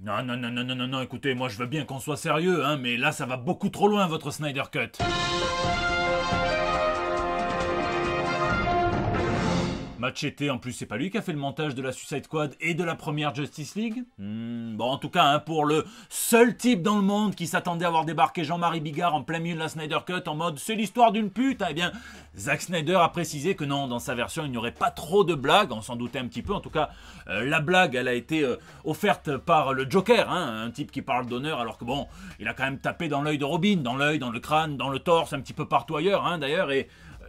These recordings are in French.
Non, non, non, non, non, non, non, écoutez, moi je veux bien qu'on soit sérieux, hein, mais là ça va beaucoup trop loin votre Snyder Cut. Machete, en plus, c'est pas lui qui a fait le montage de la Suicide Squad et de la première Justice League. Bon, en tout cas, hein, pour le seul type dans le monde qui s'attendait à voir débarquer Jean-Marie Bigard en plein milieu de la Snyder Cut en mode c'est l'histoire d'une pute, hein, eh bien, Zack Snyder a précisé que non, dans sa version, il n'y aurait pas trop de blagues, on s'en doutait un petit peu. En tout cas, la blague, elle a été offerte par le Joker, hein, un type qui parle d'honneur, alors que bon, il a quand même tapé dans l'œil de Robin, dans l'œil, dans le crâne, dans le torse, un petit peu partout ailleurs, hein, d'ailleurs, et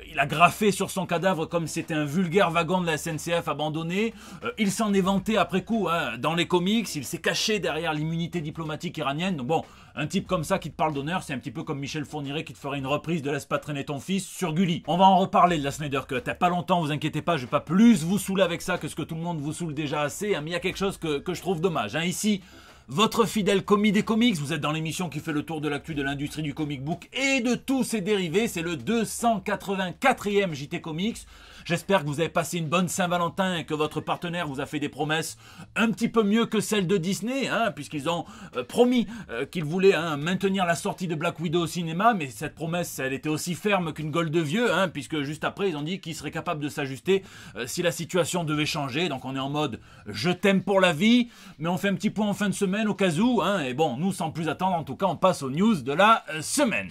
il a graffé sur son cadavre comme c'était un vulgaire wagon de la SNCF abandonné. Il s'en est vanté après coup, hein, dans les comics. Il s'est caché derrière l'immunité diplomatique iranienne. Donc bon, un type comme ça qui te parle d'honneur, c'est un petit peu comme Michel Fourniret qui te ferait une reprise de Laisse pas traîner ton fils sur Gulli. On va en reparler de la Snyder Cut. Pas longtemps, vous inquiétez pas, je vais pas plus vous saouler avec ça que ce que tout le monde vous saoule déjà assez. Hein, mais il y a quelque chose que je trouve dommage. Hein. Ici, votre fidèle commis des comics, vous êtes dans l'émission qui fait le tour de l'actu de l'industrie du comic book et de tous ses dérivés, c'est le 284e JT Comics. J'espère que vous avez passé une bonne Saint-Valentin et que votre partenaire vous a fait des promesses un petit peu mieux que celles de Disney, hein, puisqu'ils ont promis qu'ils voulaient maintenir la sortie de Black Widow au cinéma, mais cette promesse, elle était aussi ferme qu'une gaule de vieux, hein, puisque juste après, ils ont dit qu'ils seraient capables de s'ajuster si la situation devait changer. Donc on est en mode « je t'aime pour la vie », mais on fait un petit point en fin de semaine au cas où, hein, et bon, nous, sans plus attendre, en tout cas, on passe aux news de la semaine.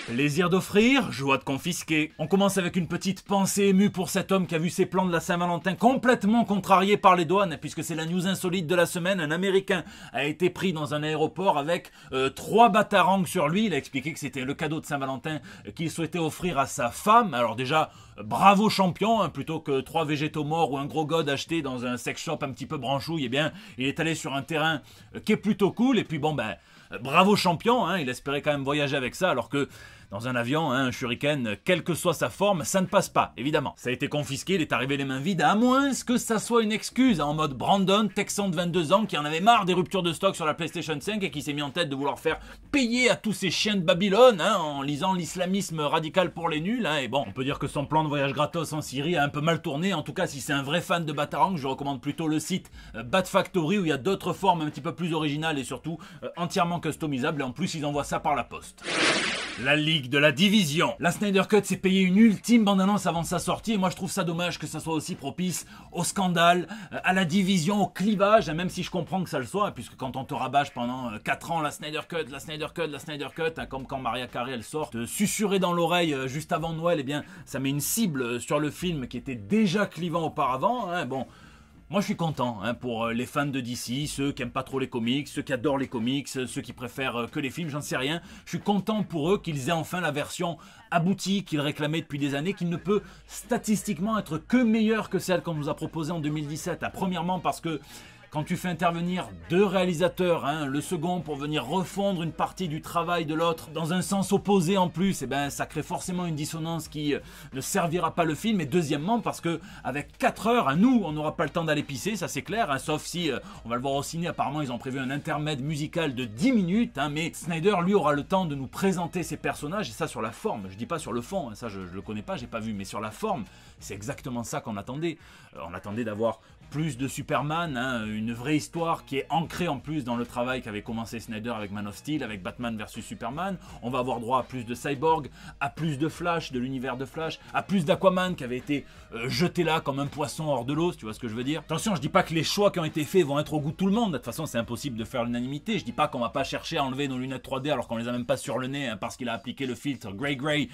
Plaisir d'offrir, joie de confisquer. On commence avec une petite pensée émue pour cet homme qui a vu ses plans de la Saint-Valentin complètement contrariés par les douanes, puisque c'est la news insolite de la semaine. Un Américain a été pris dans un aéroport avec 3 batarangs sur lui. Il a expliqué que c'était le cadeau de Saint-Valentin qu'il souhaitait offrir à sa femme. Alors déjà, bravo champion, hein, plutôt que 3 végétaux morts ou un gros god acheté dans un sex shop un petit peu branchouille, eh bien, il est allé sur un terrain qui est plutôt cool. Et puis bon, ben, bravo champion, hein, il espérait quand même voyager avec ça, alors que dans un avion, hein, un shuriken, quelle que soit sa forme, ça ne passe pas, évidemment. Ça a été confisqué, il est arrivé les mains vides, à moins que ça soit une excuse, hein, en mode Brandon, Texan de 22 ans, qui en avait marre des ruptures de stock sur la PlayStation 5 et qui s'est mis en tête de vouloir faire payer à tous ces chiens de Babylone, hein, en lisant l'islamisme radical pour les nuls. Hein, et bon, on peut dire que son plan de voyage gratos en Syrie a un peu mal tourné. En tout cas, si c'est un vrai fan de Batarang, je recommande plutôt le site Bat Factory, où il y a d'autres formes un petit peu plus originales et surtout entièrement customisables. Et en plus, ils envoient ça par la poste. La Ligue de la Division. La Snyder Cut s'est payé une ultime bande-annonce avant sa sortie et moi je trouve ça dommage que ça soit aussi propice au scandale, à la division, au clivage, même si je comprends que ça le soit, puisque quand on te rabâche pendant 4 ans la Snyder Cut, la Snyder Cut, la Snyder Cut, hein, comme quand Mariah Carey elle sort, te susurrer dans l'oreille juste avant Noël, eh bien ça met une cible sur le film qui était déjà clivant auparavant, hein, bon. Moi je suis content, hein, pour les fans de DC, ceux qui aiment pas trop les comics, ceux qui adorent les comics, ceux qui préfèrent que les films, j'en sais rien. Je suis content pour eux qu'ils aient enfin la version aboutie qu'ils réclamaient depuis des années, qu'il ne peut statistiquement être que meilleure que celle qu'on nous a proposée en 2017. Ah, premièrement parce que quand tu fais intervenir 2 réalisateurs, hein, le second pour venir refondre une partie du travail de l'autre dans un sens opposé en plus, eh ben, ça crée forcément une dissonance qui ne servira pas le film. Et deuxièmement parce que avec 4 heures, hein, nous on n'aura pas le temps d'aller pisser, ça c'est clair, hein, sauf si on va le voir au ciné. Apparemment ils ont prévu un intermède musical de 10 minutes, hein, mais Snyder lui aura le temps de nous présenter ses personnages, et ça sur la forme, je dis pas sur le fond, hein, ça je le connais pas, j'ai pas vu, mais sur la forme c'est exactement ça qu'on attendait. On attendait d'avoir plus de Superman, hein, une vraie histoire qui est ancrée en plus dans le travail qu'avait commencé Snyder avec Man of Steel, avec Batman vs Superman. On va avoir droit à plus de Cyborg, à plus de Flash, de l'univers de Flash, à plus d'Aquaman qui avait été jeté là comme un poisson hors de l'eau, tu vois ce que je veux dire. Attention, je dis pas que les choix qui ont été faits vont être au goût de tout le monde, de toute façon c'est impossible de faire l'unanimité. Je dis pas qu'on va pas chercher à enlever nos lunettes 3D alors qu'on les a même pas sur le nez, hein, parce qu'il a appliqué le filtre Grey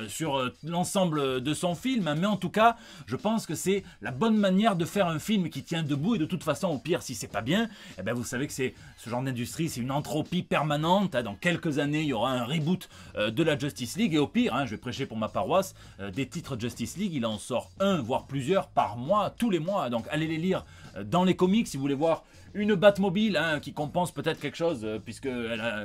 sur l'ensemble de son film, hein, mais en tout cas, je pense que c'est la bonne manière de faire un film qui tient debout. Et de toute façon, au pire, si c'est pas bien, eh ben vous savez que c'est ce genre d'industrie, c'est une entropie permanente, hein. Dans quelques années, il y aura un reboot de la Justice League, et au pire, hein, je vais prêcher pour ma paroisse, des titres Justice League, il en sort un, voire plusieurs par mois, tous les mois. Donc allez les lire dans les comics si vous voulez voir une Batmobile, hein, qui compense peut-être quelque chose, puisque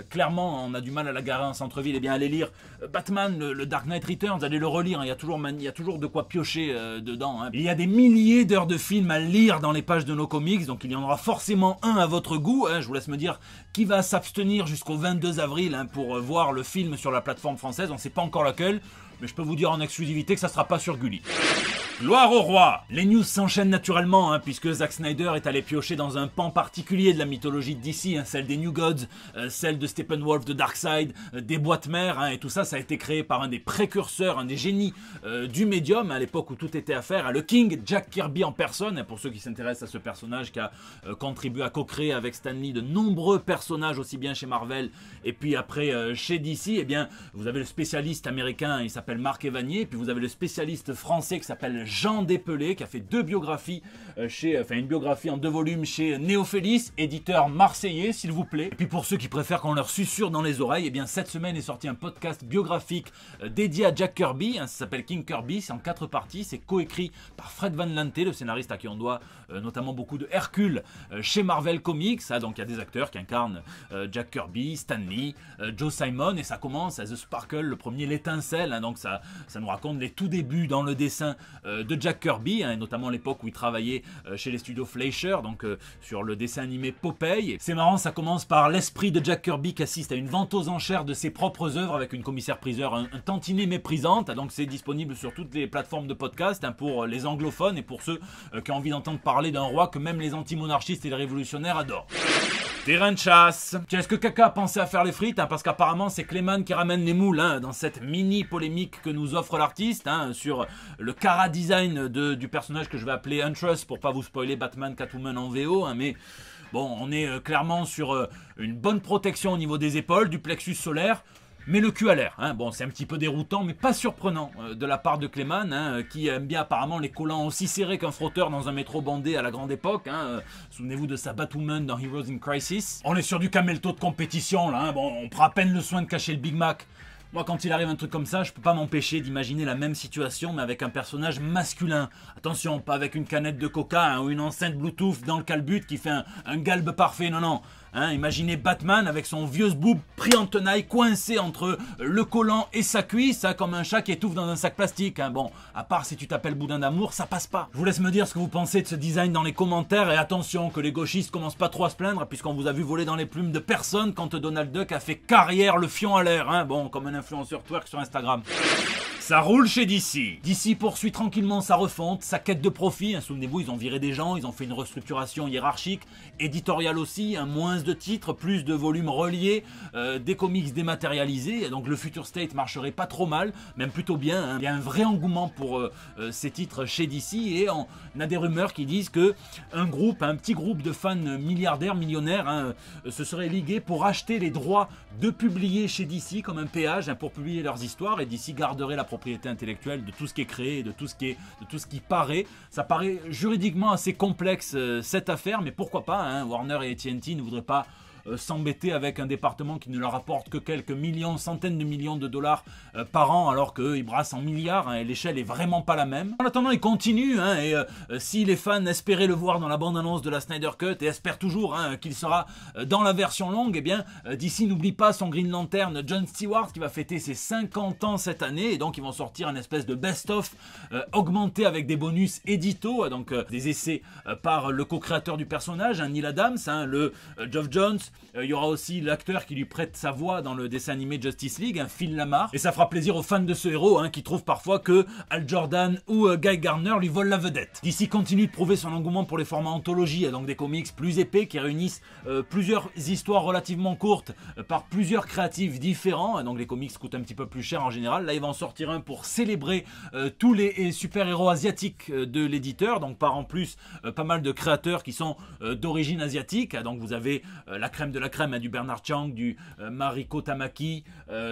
clairement on a du mal à la garer en centre-ville. Eh bien allez lire Batman, le Dark Knight Returns, allez le relire, hein, il y a toujours de quoi piocher dedans, hein. Il y a des milliers d'heures de films à lire dans les pages de nos comics, donc il y en aura forcément un à votre goût, hein. Je vous laisse me dire qui va s'abstenir jusqu'au 22 avril, hein, pour voir le film sur la plateforme française. On ne sait pas encore laquelle, mais je peux vous dire en exclusivité que ça ne sera pas sur Gulli. Gloire au roi! Les news s'enchaînent naturellement, puisque Zack Snyder est allé piocher dans un pan particulier de la mythologie de DC, celle des New Gods, celle de Steppenwolf de Darkseid, des boîtes mères, et tout ça, ça a été créé par un des précurseurs, un des génies du médium, à l'époque où tout était à faire, le King Jack Kirby en personne, pour ceux qui s'intéressent à ce personnage qui a contribué à co-créer avec Stan Lee de nombreux personnages, aussi bien chez Marvel et puis après chez DC. Eh bien, vous avez le spécialiste américain, il s'appelle Marc Evanier, et puis vous avez le spécialiste français qui s'appelle Jean Despelé, qui a fait deux biographies une biographie en 2 volumes chez Néophélis, éditeur marseillais, s'il vous plaît. Et puis pour ceux qui préfèrent qu'on leur susurre dans les oreilles, eh bien cette semaine est sorti un podcast biographique dédié à Jack Kirby, ça s'appelle King Kirby, c'est en 4 parties, c'est coécrit par Fred Van Lente, le scénariste à qui on doit notamment beaucoup de Hercule chez Marvel Comics, donc il y a des acteurs qui incarnent Jack Kirby, Stan Lee, Joe Simon, et ça commence à The Sparkle, le premier l'étincelle, donc ça nous raconte les tout débuts dans le dessin de Jack Kirby, et notamment l'époque où il travaillait chez les studios Fleischer, donc sur le dessin animé Popeye. C'est marrant, ça commence par l'esprit de Jack Kirby qui assiste à une vente aux enchères de ses propres œuvres avec une commissaire-priseur un tantinet méprisante, donc c'est disponible sur toutes les plateformes de podcast pour les anglophones et pour ceux qui ont envie d'entendre parler d'un roi que même les anti-monarchistes et les révolutionnaires adorent. Terrain de chasse. Tiens, est-ce que Kaka a pensé à faire les frites, parce qu'apparemment c'est Clayman qui ramène les moules dans cette mini polémique que nous offre l'artiste sur le cara design du personnage que je vais appeler Huntress pour pas vous spoiler Batman Catwoman en VO, mais bon, on est clairement sur une bonne protection au niveau des épaules, du plexus solaire, mais le cul à l'air. Bon, c'est un petit peu déroutant, mais pas surprenant de la part de Clayman, qui aime bien apparemment les collants aussi serrés qu'un frotteur dans un métro bandé à la grande époque. Souvenez-vous de sa Batwoman dans Heroes in Crisis. On est sur du camelto de compétition, là. Bon, on prend à peine le soin de cacher le Big Mac. Moi, quand il arrive un truc comme ça, je peux pas m'empêcher d'imaginer la même situation, mais avec un personnage masculin. Attention, pas avec une canette de coca ou une enceinte Bluetooth dans le calbut qui fait un galbe parfait, non. Imaginez Batman avec son vieux boob pris en tenaille, coincé entre le collant et sa cuisse, comme un chat qui étouffe dans un sac plastique. Bon, à part si tu t'appelles Boudin d'amour, ça passe pas. Je vous laisse me dire ce que vous pensez de ce design dans les commentaires, et attention que les gauchistes commencent pas trop à se plaindre, puisqu'on vous a vu voler dans les plumes de personne quand Donald Duck a fait carrière le fion à l'air, bon, comme un influenceur twerk sur Instagram. Ça roule chez DC. DC poursuit tranquillement sa refonte, sa quête de profit. Souvenez-vous, ils ont viré des gens, ils ont fait une restructuration hiérarchique, éditoriale aussi, moins de titres, plus de volumes reliés, des comics dématérialisés. Et donc le Future State marcherait pas trop mal, même plutôt bien. Il y a un vrai engouement pour ces titres chez DC, et on a des rumeurs qui disent que un petit groupe de fans milliardaires, millionnaires, se serait ligué pour acheter les droits de publier chez DC comme un péage pour publier leurs histoires, et DC garderait la propriété intellectuelle de tout ce qui est créé, de tout ce qui paraît. Ça paraît juridiquement assez complexe cette affaire, mais pourquoi pas, Warner et AT&T ne voudraient pas s'embêter avec un département qui ne leur apporte que quelques millions, centaines de millions de dollars par an, alors qu'eux ils brassent en milliards, et l'échelle est vraiment pas la même. En attendant, il continue, et si les fans espéraient le voir dans la bande-annonce de la Snyder Cut, et espèrent toujours qu'il sera dans la version longue, eh bien DC n'oublie pas son Green Lantern John Stewart qui va fêter ses 50 ans cette année, et donc ils vont sortir une espèce de best-of augmenté avec des bonus édito, donc des essais par le co-créateur du personnage, Neil Adams, le Geoff Johns. Il y aura aussi l'acteur qui lui prête sa voix dans le dessin animé Justice League, Phil Lamar. Et ça fera plaisir aux fans de ce héros qui trouvent parfois que Hal Jordan ou Guy Gardner lui volent la vedette. DC continue de prouver son engouement pour les formats anthologie, donc des comics plus épais qui réunissent plusieurs histoires relativement courtes par plusieurs créatifs différents. Donc les comics coûtent un petit peu plus cher en général. Là, il va en sortir un pour célébrer tous les super-héros asiatiques de l'éditeur. Donc par en plus, pas mal de créateurs qui sont d'origine asiatique. Donc vous avez la crème de la crème, du Bernard Chang, du Mariko Tamaki,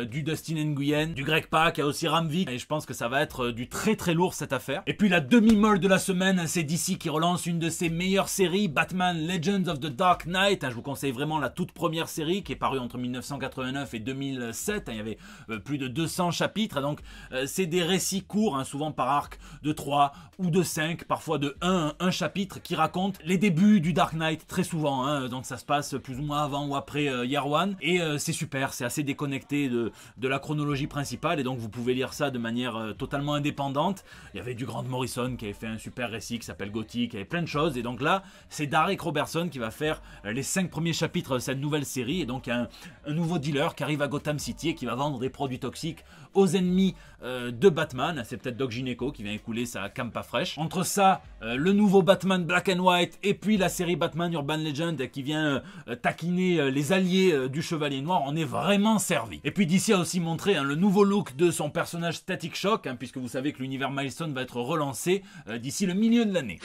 du Dustin Nguyen, du Greg Pak, il y a aussi Ramvik, et je pense que ça va être du très très lourd cette affaire. Et puis la demi-molle de la semaine, c'est DC qui relance une de ses meilleures séries, Batman Legends of the Dark Knight. Je vous conseille vraiment la toute première série qui est parue entre 1989 et 2007, il y avait plus de 200 chapitres, donc c'est des récits courts, souvent par arc de 3 ou de 5, parfois de un chapitre qui raconte les débuts du Dark Knight très souvent, donc ça se passe plus ou moins mois avant ou après Year One, et c'est super, c'est assez déconnecté de la chronologie principale, et donc vous pouvez lire ça de manière totalement indépendante. Il y avait du Grant Morrison qui avait fait un super récit qui s'appelle Gothic, il y avait plein de choses, et donc là c'est Derek Robertson qui va faire les 5 premiers chapitres de cette nouvelle série, et donc il y a un nouveau dealer qui arrive à Gotham City et qui va vendre des produits toxiques aux ennemis de Batman. C'est peut-être Doc Gineco qui vient écouler sa campa fraîche. Entre ça, le nouveau Batman Black and White et puis la série Batman Urban Legend qui vient taquiner les alliés du Chevalier Noir, on est vraiment servi. Et puis DC a aussi montré le nouveau look de son personnage Static Shock, puisque vous savez que l'univers Milestone va être relancé d'ici le milieu de l'année.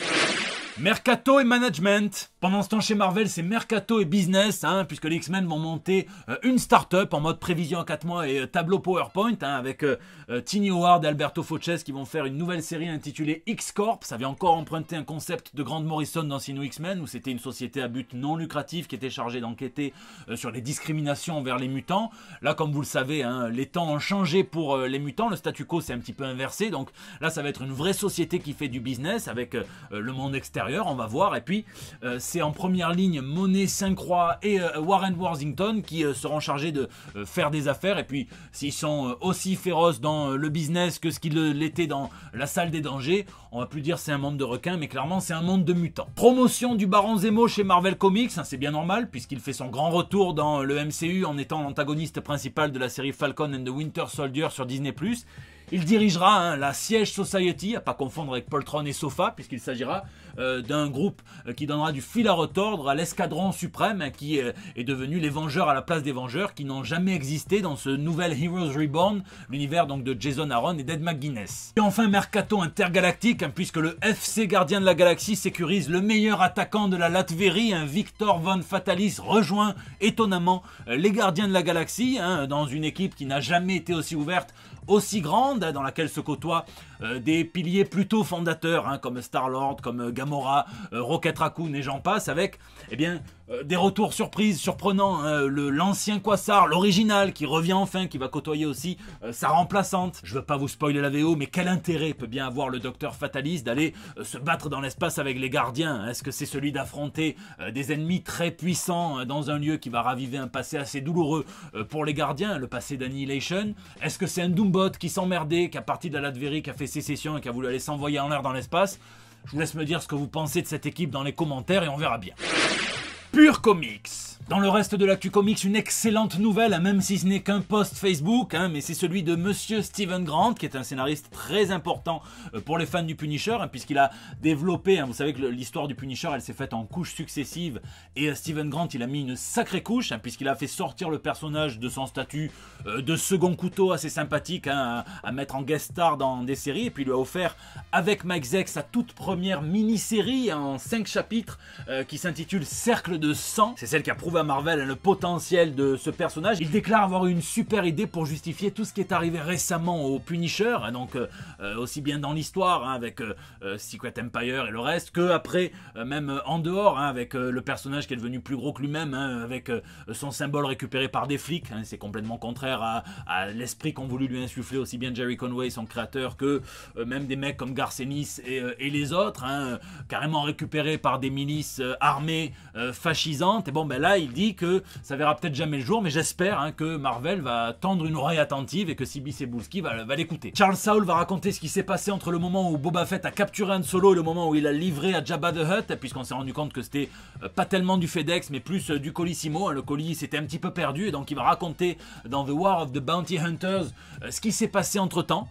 Mercato et management. Pendant ce temps chez Marvel, c'est mercato et business, puisque les X-Men vont monter une start-up en mode prévision à 4 mois et tableau PowerPoint, avec Tini Howard et Alberto Fauches qui vont faire une nouvelle série intitulée X-Corp. Ça vient encore emprunter un concept de Grant Morrison dans New X-Men, où c'était une société à but non lucratif qui était chargée d'enquêter sur les discriminations envers les mutants. Là, comme vous le savez, les temps ont changé pour les mutants, le statu quo s'est un petit peu inversé, donc là ça va être une vraie société qui fait du business avec le monde extérieur, on va voir. Et puis c'est en première ligne Monet, Saint-Croix et Warren Worthington qui seront chargés de faire des affaires. Et puis s'ils sont aussi féroces dans le business que ce qu'ils l'étaient dans la salle des dangers, on va plus dire c'est un monde de requins, mais clairement c'est un monde de mutants. Promotion du Baron Zemo chez Marvel Comics, c'est bien normal puisqu'il fait son grand retour dans le MCU en étant l'antagoniste principal de la série Falcon and the Winter Soldier sur Disney+. Il dirigera la Siege Society, à pas confondre avec Poltron et Sofa, puisqu'il s'agira d'un groupe qui donnera du fil à retordre à l'escadron suprême qui est devenu les Vengeurs à la place des Vengeurs, qui n'ont jamais existé dans ce nouvel Heroes Reborn, l'univers donc de Jason Aaron et d'Ed McGuinness. Et enfin mercato intergalactique, puisque le FC Gardien de la Galaxie sécurise le meilleur attaquant de la Latvérie, Victor Von Fatalis rejoint étonnamment les Gardiens de la Galaxie, dans une équipe qui n'a jamais été aussi ouverte, aussi grande, dans laquelle se côtoient des piliers plutôt fondateurs comme Star-Lord, comme Gamora, Rocket Raccoon et j'en passe, avec des retours surprises, surprenants, l'ancien Quasar, l'original qui revient enfin, qui va côtoyer aussi sa remplaçante. Je veux pas vous spoiler la VO, mais quel intérêt peut bien avoir le Docteur Fatalis d'aller se battre dans l'espace avec les gardiens? Est-ce que c'est celui d'affronter des ennemis très puissants dans un lieu qui va raviver un passé assez douloureux pour les gardiens, le passé d'Annihilation? Est-ce que c'est un Doombot qui s'emmerdait, qui a parti de la Latvérie, qui a fait sécession et qui a voulu aller s'envoyer en l'air dans l'espace? Je vous laisse me dire ce que vous pensez de cette équipe dans les commentaires et on verra bien. Pure Comics. Dans le reste de l'actu comics, une excellente nouvelle, même si ce n'est qu'un post Facebook, mais c'est celui de Monsieur Steven Grant, qui est un scénariste très important pour les fans du Punisher, puisqu'il a développé, vous savez que l'histoire du Punisher, elle s'est faite en couches successives, et Steven Grant, il a mis une sacrée couche, puisqu'il a fait sortir le personnage de son statut de second couteau assez sympathique, à mettre en guest star dans des séries, et puis il lui a offert, avec Mike Zeck, sa toute première mini-série en 5 chapitres, qui s'intitule Cercle de sang. C'est celle qui a prouvé à Marvel le potentiel de ce personnage. Il déclare avoir eu une super idée pour justifier tout ce qui est arrivé récemment au Punisher, donc aussi bien dans l'histoire avec Secret Empire et le reste, que après même en dehors, avec le personnage qui est devenu plus gros que lui-même, avec son symbole récupéré par des flics. C'est complètement contraire à l'esprit qu'ont voulu lui insuffler aussi bien Jerry Conway, son créateur, que même des mecs comme Garth Ennis et les autres, carrément récupérés par des milices armées fascisantes. Et bon, là il dit que ça verra peut-être jamais le jour, mais j'espère que Marvel va tendre une oreille attentive et que CB Cebulski va l'écouter. Charles Soule va raconter ce qui s'est passé entre le moment où Boba Fett a capturé Han Solo et le moment où il a livré à Jabba the Hutt, puisqu'on s'est rendu compte que c'était pas tellement du FedEx mais plus du Colissimo. Le colis s'était un petit peu perdu, et donc il va raconter dans The War of the Bounty Hunters ce qui s'est passé entre temps.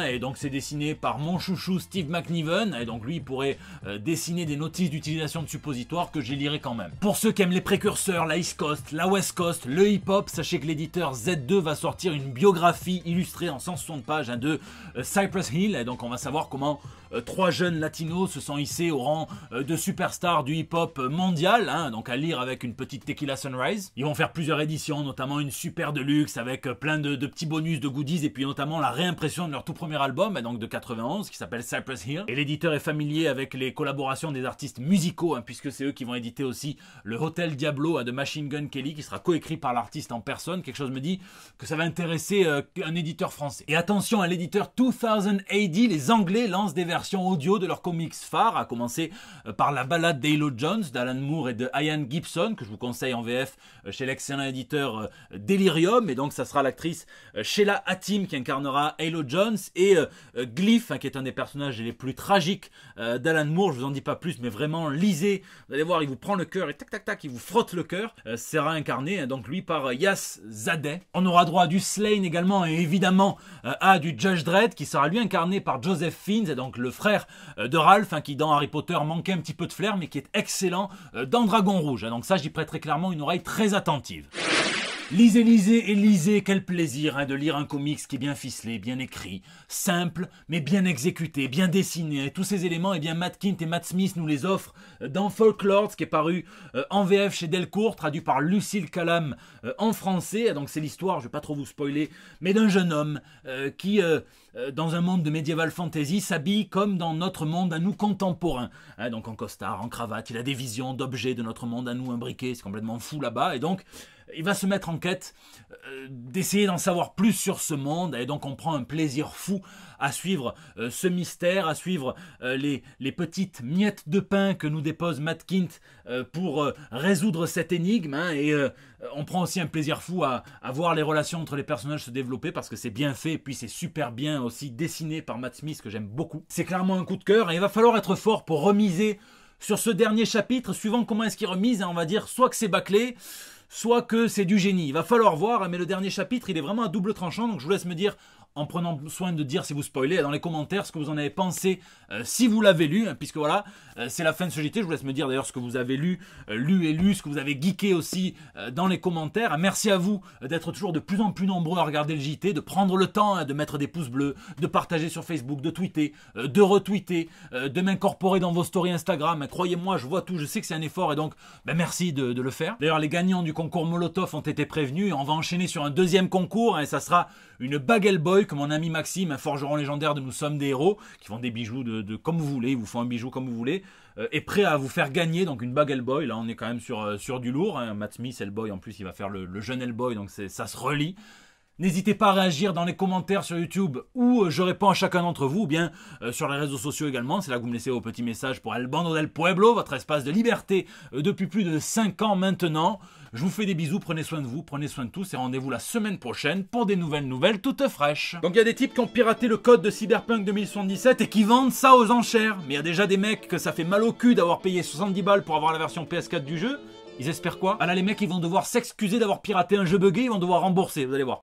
Et donc c'est dessiné par mon chouchou Steve McNiven, et donc lui il pourrait dessiner des notices d'utilisation de suppositoires que je lirai quand même. Pour ceux qui aiment les précurseurs, la East Coast, la West Coast, le hip-hop, sachez que l'éditeur Z2 va sortir une biographie illustrée en 160 pages de Cypress Hill, et donc on va savoir comment 3 jeunes latinos se sont hissés au rang de superstars du hip-hop mondial, donc à lire avec une petite Tequila Sunrise. Ils vont faire plusieurs éditions, notamment une super de luxe avec plein de petits bonus, de goodies, et puis notamment la réimpression de leur tout premier album, donc de 91, qui s'appelle Cypress Hill. Et l'éditeur est familier avec les collaborations des artistes musicaux, puisque c'est eux qui vont éditer aussi le Hotel Diablo de Machine Gun Kelly, qui sera coécrit par l'artiste en personne. Quelque chose me dit que ça va intéresser un éditeur français. Et attention à l'éditeur 2000 AD, les Anglais lancent des versions version audio de leur comics phare, à commencer par La Balade d'Halo Jones d'Alan Moore et de Ian Gibson, que je vous conseille en VF chez l'excellent éditeur Delirium. Et donc ça sera l'actrice Sheila Hatim qui incarnera Halo Jones, et Glyph, qui est un des personnages les plus tragiques d'Alan Moore. Je vous en dis pas plus, mais vraiment lisez, vous allez voir, il vous prend le cœur et tac tac tac, il vous frotte le cœur. Sera incarné donc lui par Yas Zadeh. On aura droit à du Slain également, et évidemment à du Judge Dredd, qui sera lui incarné par Joseph Fiennes, donc le frère de Ralph, qui dans Harry Potter manquait un petit peu de flair, mais qui est excellent dans Dragon Rouge. Donc ça, j'y prêterai clairement une oreille très attentive. Lisez, lisez et lisez, quel plaisir de lire un comics qui est bien ficelé, bien écrit, simple, mais bien exécuté, bien dessiné. Et tous ces éléments, Matt Kindt et Matt Smith nous les offrent dans Folklords, qui est paru en VF chez Delcourt, traduit par Lucille Calame en français. Donc c'est l'histoire, je ne vais pas trop vous spoiler, mais d'un jeune homme qui, dans un monde de médiéval fantasy, s'habille comme dans notre monde à nous contemporain. Donc en costard, en cravate, il a des visions d'objets de notre monde à nous imbriqués, c'est complètement fou là-bas. Et donc, il va se mettre en quête d'essayer d'en savoir plus sur ce monde, et donc on prend un plaisir fou à suivre ce mystère, à suivre les petites miettes de pain que nous dépose Matt Kindt pour résoudre cette énigme, et on prend aussi un plaisir fou à voir les relations entre les personnages se développer, parce que c'est bien fait, et puis c'est super bien aussi dessiné par Matt Smith, que j'aime beaucoup. C'est clairement un coup de cœur, et il va falloir être fort pour remiser sur ce dernier chapitre, suivant comment est-ce qu'il remise, on va dire soit que c'est bâclé, soit que c'est du génie. Il va falloir voir, mais le dernier chapitre, il est vraiment à double tranchant, donc je vous laisse me dire, en prenant soin de dire si vous spoilez dans les commentaires ce que vous en avez pensé si vous l'avez lu, puisque voilà, c'est la fin de ce JT. Je vous laisse me dire d'ailleurs ce que vous avez lu, ce que vous avez geeké aussi dans les commentaires. Merci à vous d'être toujours de plus en plus nombreux à regarder le JT, de prendre le temps de mettre des pouces bleus, de partager sur Facebook, de tweeter, de retweeter, de m'incorporer dans vos stories Instagram. Croyez-moi, je vois tout, je sais que c'est un effort, et donc merci de le faire. D'ailleurs, les gagnants du concours Molotov ont été prévenus, et on va enchaîner sur un deuxième concours, et ça sera une Bagel Boy que mon ami Maxime, un forgeron légendaire de Nous Sommes des Héros, qui font des bijoux de comme vous voulez, ils vous font un bijou comme vous voulez, est prêt à vous faire gagner donc une Bagel Boy. Là on est quand même sur du lourd, Matt Smith, Hellboy, en plus il va faire le jeune Hellboy, donc ça se relie. N'hésitez pas à réagir dans les commentaires sur YouTube, où je réponds à chacun d'entre vous, ou bien sur les réseaux sociaux également. C'est là que vous me laissez vos petits messages pour El Bando del Pueblo, votre espace de liberté depuis plus de 5 ans maintenant. Je vous fais des bisous, prenez soin de vous, prenez soin de tous, et rendez-vous la semaine prochaine pour des nouvelles toutes fraîches. Donc il y a des types qui ont piraté le code de Cyberpunk 2077 et qui vendent ça aux enchères. Mais il y a déjà des mecs que ça fait mal au cul d'avoir payé 70 balles pour avoir la version PS4 du jeu. Ils espèrent quoi? Ah là, les mecs, ils vont devoir s'excuser d'avoir piraté un jeu buggé, ils vont devoir rembourser, vous allez voir.